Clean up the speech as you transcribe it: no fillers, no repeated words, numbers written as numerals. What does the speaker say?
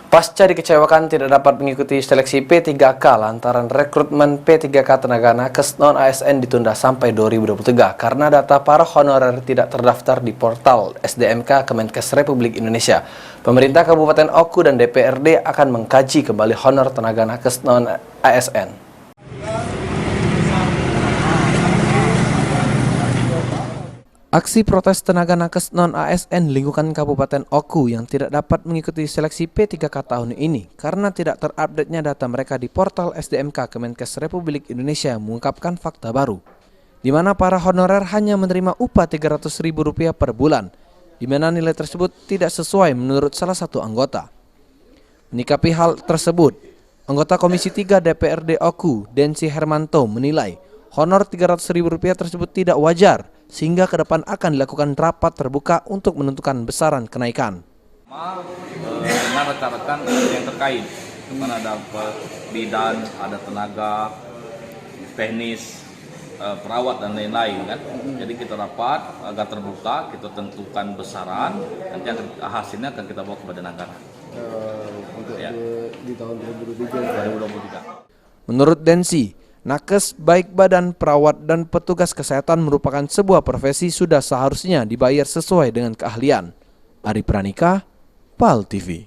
Pasca dikecewakan tidak dapat mengikuti seleksi P3K lantaran rekrutmen P3K tenaga nakes non-ASN ditunda sampai 2023 karena data para honorer tidak terdaftar di portal SDMK Kemenkes Republik Indonesia. Pemerintah Kabupaten Oku dan DPRD akan mengkaji kembali honor tenaga nakes non-ASN. Aksi protes tenaga nakes non-ASN lingkungan Kabupaten Oku yang tidak dapat mengikuti seleksi P3K tahun ini karena tidak terupdate-nya data mereka di portal SDMK Kemenkes Republik Indonesia mengungkapkan fakta baru, di mana para honorer hanya menerima upah Rp300.000 per bulan, di mana nilai tersebut tidak sesuai menurut salah satu anggota. Menyikapi hal tersebut, anggota Komisi 3 DPRD Oku, Densi Hermanto, menilai honor Rp300.000 tersebut tidak wajar, sehingga ke depan akan dilakukan rapat terbuka untuk menentukan besaran kenaikan. Dengan rekan-rekan yang terkait, karena ada bidan, ada tenaga, teknis, perawat dan lain-lain kan. Jadi kita rapat agar terbuka, kita tentukan besaran, nanti hasilnya akan kita bawa kepada negara. Untuk ya. di tahun 2023. Menurut Densi, nakes, baik badan, perawat, dan petugas kesehatan merupakan sebuah profesi sudah seharusnya dibayar sesuai dengan keahlian. Ari Pranika, PAL TV.